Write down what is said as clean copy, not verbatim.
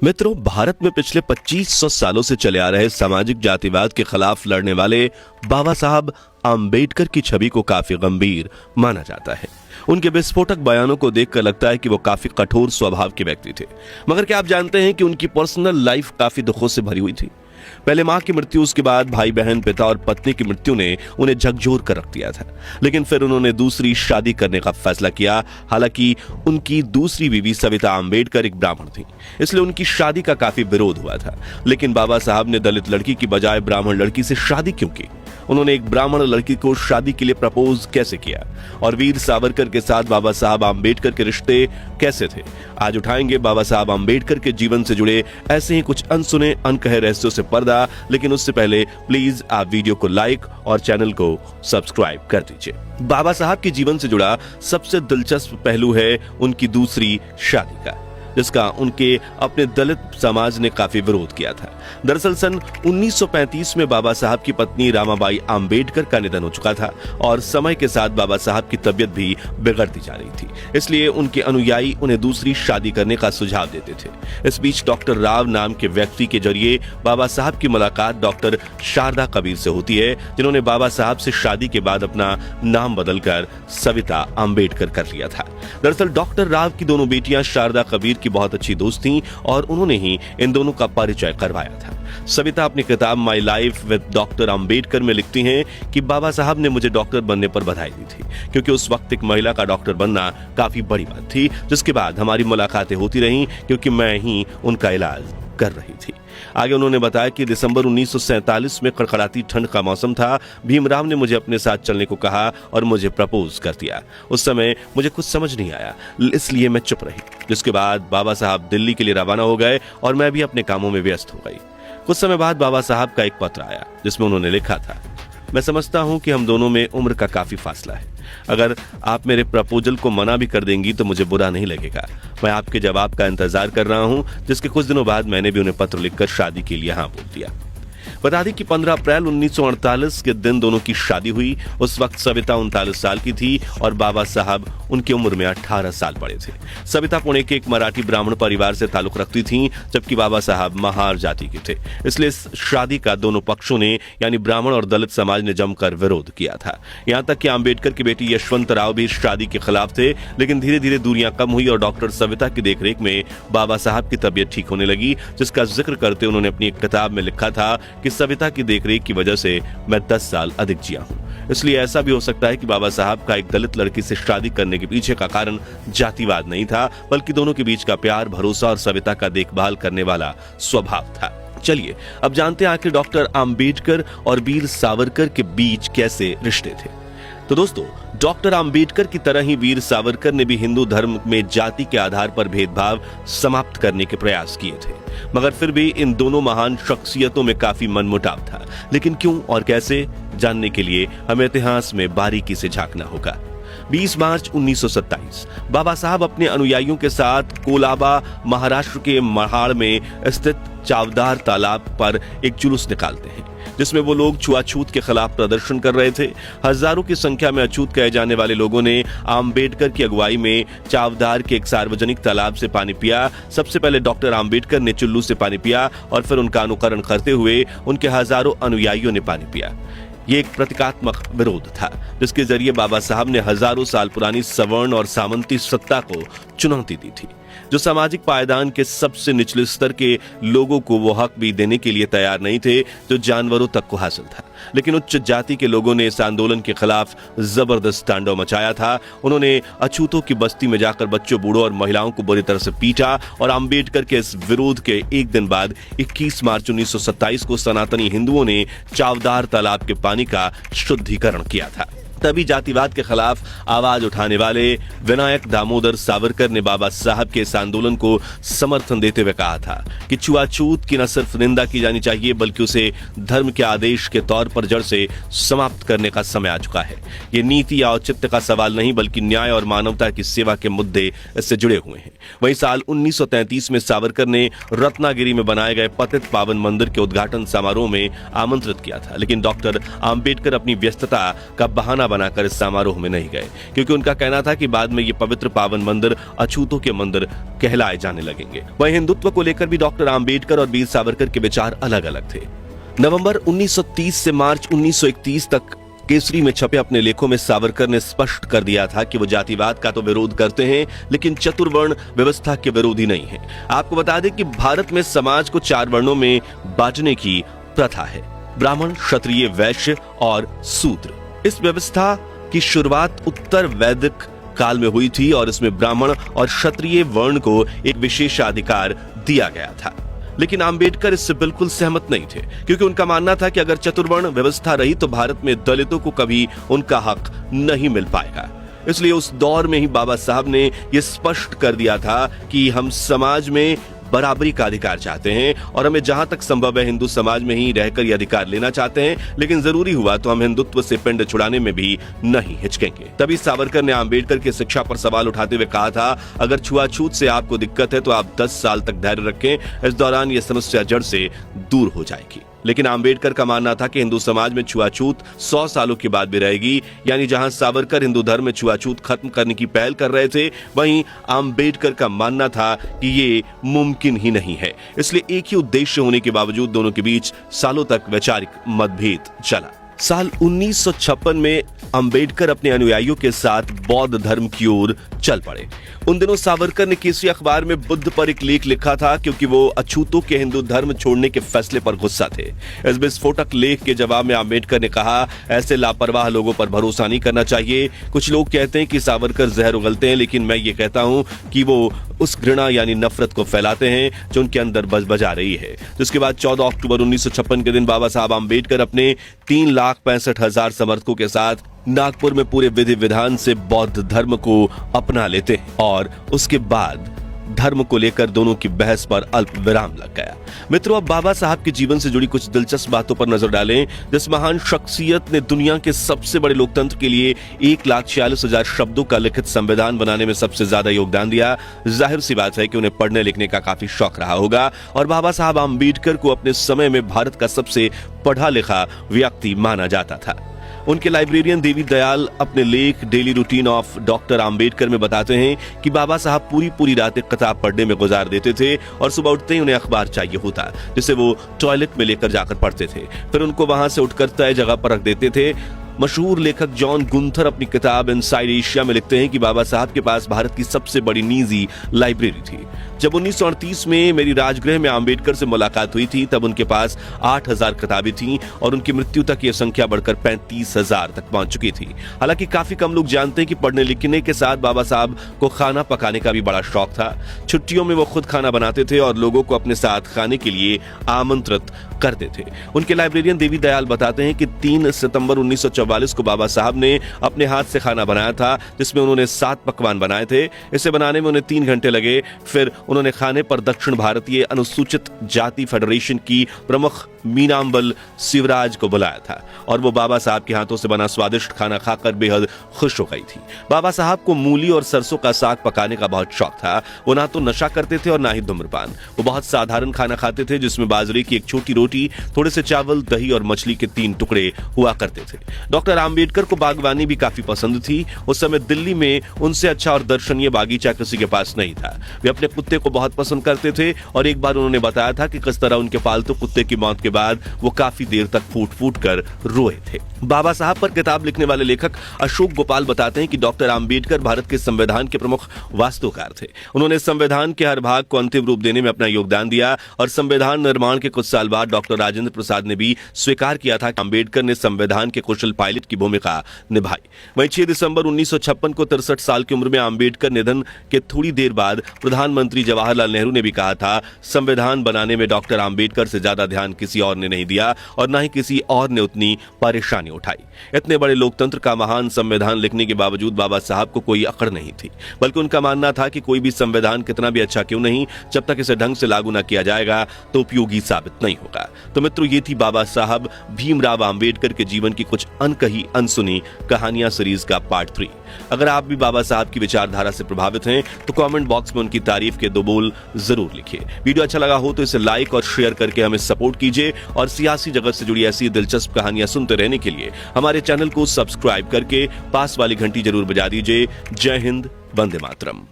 मित्रों, भारत में पिछले 2500 सालों से चले आ रहे सामाजिक जातिवाद के खिलाफ लड़ने वाले बाबा साहब आम्बेडकर की छवि को काफी गंभीर माना जाता है। उनके विस्फोटक बयानों को देखकर लगता है कि वो काफी कठोर स्वभाव के व्यक्ति थे, मगर क्या आप जानते हैं कि उनकी पर्सनल लाइफ काफी दुखों से भरी हुई थी। पहले मां की मृत्यु, उसके बाद भाई बहन, पिता और पत्नी की मृत्यु ने उन्हें झकझोर कर रख दिया था। लेकिन फिर उन्होंने दूसरी शादी करने का फैसला किया। हालांकि उनकी दूसरी बीवी सविता आम्बेडकर एक ब्राह्मण थी, इसलिए उनकी शादी का काफी विरोध हुआ था। लेकिन बाबा साहब ने दलित लड़की की बजाय ब्राह्मण लड़की से शादी क्यों की? उन्होंने एक ब्राह्मण लड़की को शादी के लिए प्रपोज कैसे किया? और वीर सावरकर के साथ बाबा साहब आम्बेडकर के रिश्ते कैसे थे? आज उठाएंगे बाबा साहब आम्बेडकर के जीवन से जुड़े ऐसे ही कुछ अनसुने अनकहे रहस्यों से पर्दा। लेकिन उससे पहले प्लीज आप वीडियो को लाइक और चैनल को सब्सक्राइब कर दीजिए। बाबा साहब के जीवन से जुड़ा सबसे दिलचस्प पहलू है उनकी दूसरी शादी का, जिसका उनके अपने दलित समाज ने काफी विरोध किया था। दरअसल सन 1935 में बाबा साहब की पत्नी रामाबाई आम्बेडकर का निधन हो चुका था और समय के साथ बाबा साहब की तबीयत भी बिगड़ती जा रही थी। इसलिए उनके अनुयायी उन्हें दूसरी शादी करने का सुझाव देते थे। इस बीच डॉक्टर राव नाम के व्यक्ति के जरिए बाबा साहब की मुलाकात डॉक्टर शारदा कबीर से होती है, जिन्होंने बाबा साहब से शादी के बाद अपना नाम बदलकर सविता आम्बेडकर कर लिया था। दरअसल डॉक्टर राव की दोनों बेटियां शारदा कबीर की बहुत अच्छी दोस्त थीं और उन्होंने ही इन दोनों का परिचय करवाया था। सविता अपनी किताब my life with doctor Ambedkar में लिखती हैं कि बाबा साहब ने मुझे डॉक्टर बनने पर बधाई दी थी, क्योंकि उस वक्त एक महिला का डॉक्टर बनना काफी बड़ी बात थी। जिसके बाद हमारी मुलाकातें होती रहीं, क्योंकि मैं ही उनका इलाज कर रही थी। आगे उन्होंने बताया कि दिसंबर 1947 में कड़कड़ाती ठंड का मौसम था। भीमराव ने मुझे अपने साथ चलने को कहा और मुझे प्रपोज कर दिया। उस समय मुझे कुछ समझ नहीं आया, इसलिए मैं चुप रही। जिसके बाद बाबा साहब दिल्ली के लिए रवाना हो गए और मैं भी अपने कामों में व्यस्त हो गई। कुछ समय बाद बाबा साहब का एक पत्र आया, जिसमें उन्होंने लिखा था, मैं समझता हूं कि हम दोनों में उम्र का काफी फासला है। अगर आप मेरे प्रपोजल को मना भी कर देंगी तो मुझे बुरा नहीं लगेगा। मैं आपके जवाब का इंतजार कर रहा हूं। जिसके कुछ दिनों बाद मैंने भी उन्हें पत्र लिखकर शादी के लिए हाँ बोल दिया। बता दें कि 15 अप्रैल 1948 के दिन दोनों की शादी हुई। उस वक्त सविता 39 साल की थी और बाबा साहब उनकी उम्र में 18 साल बड़े थे। सविता पुणे के एक मराठी ब्राह्मण परिवार से ताल्लुक रखती थीं, जबकि बाबा साहब महार जाति के थे। इसलिए इस शादी का दोनों पक्षों ने, यानी ब्राह्मण और दलित समाज ने, जमकर विरोध किया था। यहाँ तक कि आम्बेडकर की बेटी यशवंत राव भी इस शादी के खिलाफ थे। लेकिन धीरे धीरे दूरियां कम हुई और डॉक्टर सविता की देखरेख में बाबा साहब की तबीयत ठीक होने लगी, जिसका जिक्र करते उन्होंने अपनी एक किताब में लिखा था कि सविता की देखरेख की वजह से मैं 10 साल अधिक जिया हूं। इसलिए ऐसा भी हो सकता है कि बाबा साहब का एक दलित लड़की से शादी करने के पीछे का कारण जातिवाद नहीं था, बल्कि दोनों के बीच का प्यार, भरोसा और सविता का देखभाल करने वाला स्वभाव था। चलिए अब जानते हैं आखिर डॉक्टर आम्बेडकर और वीर सावरकर के बीच कैसे रिश्ते थे। तो दोस्तों, डॉक्टर आम्बेडकर की तरह ही वीर सावरकर ने भी हिंदू धर्म में जाति के आधार पर भेदभाव समाप्त करने के प्रयास किए थे, मगर फिर भी इन दोनों महान शख्सियतों में काफी मनमुटाव था। लेकिन क्यों और कैसे, जानने के लिए हमें इतिहास में बारीकी से झांकना होगा। 20 मार्च 1927 बाबा साहब अपने अनुयायियों के साथ कोलाबा, महाराष्ट्र के महाड़ में स्थित चावदार तालाब पर एक जुलूस निकालते हैं, जिसमें वो लोग छुआछूत के खिलाफ प्रदर्शन कर रहे थे। हजारों की संख्या में अछूत कहे जाने वाले लोगों ने आम्बेडकर की अगुवाई में चावदार के एक सार्वजनिक तालाब से पानी पिया। सबसे पहले डॉक्टर आम्बेडकर ने चुल्लू से पानी पिया और फिर उनका अनुकरण करते हुए उनके हजारों अनुयायियों ने पानी पिया। ये एक प्रतीकात्मक विरोध था, जिसके जरिए बाबा साहब ने हजारों साल पुरानी सवर्ण और सामंती सत्ता को चुनौती दी थी, जो सामाजिक पायदान के सबसे निचले स्तर के लोगों को वो हक भी देने के लिए तैयार नहीं थे जो जानवरों तक को हासिल था। लेकिन उच्च जाति के लोगों ने इस आंदोलन के खिलाफ जबरदस्त तांडव मचाया था। उन्होंने अछूतों की बस्ती में जाकर बच्चों, बूढ़ों और महिलाओं को बुरी तरह से पीटा और आम्बेडकर के इस विरोध के एक दिन बाद 21 मार्च 1927 को सनातनी हिंदुओं ने चावदार तालाब के पानी का शुद्धिकरण किया था। तभी जातिवाद के खिलाफ आवाज उठाने वाले विनायक दामोदर सावरकर ने बाबा साहब के इस आंदोलन को समर्थन देते हुए कहा था कि छुआछूत की न सिर्फ निंदा की जानी चाहिए, बल्कि उसे धर्म के आदेश के तौर पर जड़ से समाप्त करने का समय आ चुका है। ये नीति या औचित्य का सवाल नहीं, बल्कि न्याय और मानवता की सेवा के मुद्दे इससे जुड़े हुए हैं। वहीं साल 1933 में सावरकर ने रत्नागिरी में बनाए गए पतित पावन मंदिर के उद्घाटन समारोह में आमंत्रित किया था, लेकिन डॉक्टर आम्बेडकर अपनी व्यस्तता का बहाना बनाकर इस समारोह में नहीं गए, क्योंकि उनका कहना था कि बाद में ये पवित्र पावन मंदिर अछूतों के मंदिर कहलाए जाने लगेंगे। वहीं हिंदुत्व को लेकर भी डॉक्टर आम्बेडकर और वीर सावरकर के विचार अलग अलग थे। नवंबर 1930 से मार्च 1931 तक केसरी में छपे अपने लेखों में सावरकर ने स्पष्ट कर दिया था कि वो जातिवाद का तो विरोध करते हैं, लेकिन चतुर्वर्ण व्यवस्था के विरोधी नहीं है। आपको बता दें कि भारत में समाज को 4 वर्णों में बांटने की प्रथा है: ब्राह्मण, क्षत्रिय, वैश्य और शूद्र। इस व्यवस्था की शुरुआत उत्तर वैदिक काल में हुई थी और इसमें ब्राह्मण और क्षत्रिय वर्ण को एक विशेषाधिकार दिया गया था। लेकिन आम्बेडकर इससे बिल्कुल सहमत नहीं थे, क्योंकि उनका मानना था कि अगर चतुर्वर्ण व्यवस्था रही तो भारत में दलितों को कभी उनका हक नहीं मिल पाएगा। इसलिए उस दौर में ही बाबा साहब ने यह स्पष्ट कर दिया था कि हम समाज में बराबरी का अधिकार चाहते हैं और हमें जहां तक संभव है हिंदू समाज में ही रहकर यह अधिकार लेना चाहते हैं, लेकिन जरूरी हुआ तो हम हिंदुत्व से पिंड छुड़ाने में भी नहीं हिचकेंगे। तभी सावरकर ने आम्बेडकर की शिक्षा पर सवाल उठाते हुए कहा था, अगर छुआछूत से आपको दिक्कत है तो आप 10 साल तक धैर्य रखें, इस दौरान यह समस्या जड़ से दूर हो जाएगी। लेकिन आम्बेडकर का मानना था कि हिंदू समाज में छुआछूत 100 सालों के बाद भी रहेगी। यानी जहां सावरकर हिंदू धर्म में छुआछूत खत्म करने की पहल कर रहे थे, वहीं आम्बेडकर का मानना था कि ये मुमकिन ही नहीं है। इसलिए एक ही उद्देश्य होने के बावजूद दोनों के बीच सालों तक वैचारिक मतभेद चला। साल 1956 में अंबेडकर अपने अनुयायियों के साथ बौद्ध धर्म की ओर चल पड़े। उन दिनों सावरकर ने केसरी अखबार में बुद्ध पर एक लेख लिखा था, क्योंकि वो अछूतों के हिंदू धर्म छोड़ने के फैसले पर गुस्सा थे। इस विस्फोटक लेख के जवाब में अंबेडकर ने कहा, ऐसे लापरवाह लोगों पर भरोसा नहीं करना चाहिए। कुछ लोग कहते हैं कि सावरकर जहर उगलते हैं, लेकिन मैं ये कहता हूं कि वो उस घृणा यानी नफरत को फैलाते हैं जो उनके अंदर बजा रही है। जिसके बाद 14 अक्टूबर 1956 के दिन बाबा साहब आम्बेडकर अपने 3,65,000 समर्थकों के साथ नागपुर में पूरे विधि विधान से बौद्ध धर्म को अपना लेते हैं और उसके बाद धर्म को लेकर दोनों की बहस पर अल्प विराम लग गया। मित्रों, अब बाबा साहब के जीवन से जुड़ी कुछ दिलचस्प बातों पर नजर डालें। जिस महान शख्सियत ने दुनिया के सबसे बड़े लोकतंत्र के लिए 1,46,000 शब्दों का लिखित संविधान बनाने में सबसे ज्यादा योगदान दिया, जाहिर सी बात है कि उन्हें पढ़ने लिखने का काफी शौक रहा होगा और बाबा साहब आम्बेडकर को अपने समय में भारत का सबसे पढ़ा लिखा व्यक्ति माना जाता था। उनके लाइब्रेरियन देवी दयाल अपने लेख daily routine of doctor Ambedkar में बताते हैं कि बाबा साहब पूरी रात एक किताब पढ़ने में गुजार देते थे और सुबह उठते ही उन्हें अखबार चाहिए होता, जिसे वो टॉयलेट में लेकर जाकर पढ़ते थे। फिर उनको वहां से उठकर तय जगह पर रख देते थे। मशहूर लेखक जॉन गुंथर अपनी किताब इनसाइड एशिया में लिखते हैं कि बाबा साहब के पास भारत की सबसे बड़ी निजी लाइब्रेरी थी। जब 1938 में मेरी राजगृह में आम्बेडकर से मुलाकात हुई थी, तब उनके पास 8,000 किताबें थीं और उनकी मृत्यु तक यह संख्या बढ़कर 35,000 तक पहुंच चुकी थी। हालांकि काफी कम लोग जानते हैं कि पढ़ने लिखने के साथ बाबा साहब को खाना पकाने का भी बड़ा शौक था। छुट्टियों में वो खुद खाना बनाते थे और लोगों को अपने साथ खाने के लिए आमंत्रित करते थे। उनके लाइब्रेरियन देवी दयाल बताते हैं कि 3 सितंबर 1944 को बाबा साहब ने अपने हाथ से खाना बनाया था, जिसमें उन्होंने 7 पकवान बनाए थे। इसे बनाने में उन्हें 3 घंटे लगे। फिर उन्होंने खाने पर दक्षिण भारतीय अनुसूचित जाति फेडरेशन की प्रमुख मीनाम्बल शिवराज को बुलाया था और वो बाबा साहब के हाथों से बना स्वादिष्ट खाना खाकर बेहद खुश हो गई थी। बाबा साहब को मूली और सरसों का साग पकाने का बहुत शौक था। वो ना तो नशा करते थे और ना ही धूम्रपान। वो बहुत साधारण खाना खाते थे, जिसमें बाजरे की एक छोटी रोटी, थोड़े से चावल, दही और मछली के 3 टुकड़े हुआ करते थे। डॉक्टर आम्बेडकर को बागवानी भी काफी पसंद थी। उस समय दिल्ली में उनसे अच्छा और दर्शनीय बागीचा किसी के पास नहीं था। वे अपने कुत्ते को बहुत पसंद करते थे और एक बार उन्होंने बताया था कि किस तरह उनके पालतू कुत्ते की मौत के बाद वो काफी देर तक फूट कर रोए थे। बाबा साहब पर किताब लिखने वाले लेखक अशोक गोपाल बताते हैं कि डॉक्टर आम्बेडकर भारत के संविधान के प्रमुख वास्तुकार थे। उन्होंने संविधान के हर भाग को अंतिम रूप देने में अपना योगदान दिया और संविधान निर्माण के कुछ साल बाद डॉक्टर राजेंद्र प्रसाद ने भी स्वीकार किया था कि आम्बेडकर ने संविधान के कुशल पायलट की भूमिका निभाई। वहीं 6 दिसंबर 1956 को 63 साल की उम्र में आम्बेडकर निधन के थोड़ी देर बाद प्रधानमंत्री जवाहरलाल नेहरू ने भी कहा था, संविधान बनाने में डॉक्टर आम्बेडकर से ज्यादा ध्यान किसी और ने नहीं दिया और न ही किसी और ने उतनी परेशानी उठाई। इतने बड़े लोकतंत्र का महान संविधान लिखने के बावजूद बाबा साहब को कोई अकड़ नहीं थी, बल्कि उनका मानना था कि कोई भी संविधान कितना भी अच्छा क्यों नहीं, जब तक इसे ढंग से लागू न किया जाएगा तो उपयोगी साबित नहीं होगा। तो मित्रों, ये थी बाबा साहब भीमराव आम्बेडकर के जीवन की कुछ अनकही अनसुनी कहानियां सीरीज का पार्ट 3। अगर आप भी बाबा साहब की विचारधारा से प्रभावित हैं तो कमेंट बॉक्स में उनकी तारीफ के 2 बोल जरूर लिखिए। वीडियो अच्छा लगा हो तो इसे लाइक और शेयर करके हमें सपोर्ट कीजिए और सियासी जगत से जुड़ी ऐसी दिलचस्प कहानियां सुनते रहने के लिए हमारे चैनल को सब्सक्राइब करके पास वाली घंटी जरूर बजा दीजिए। जय हिंद, वंदे मातरम।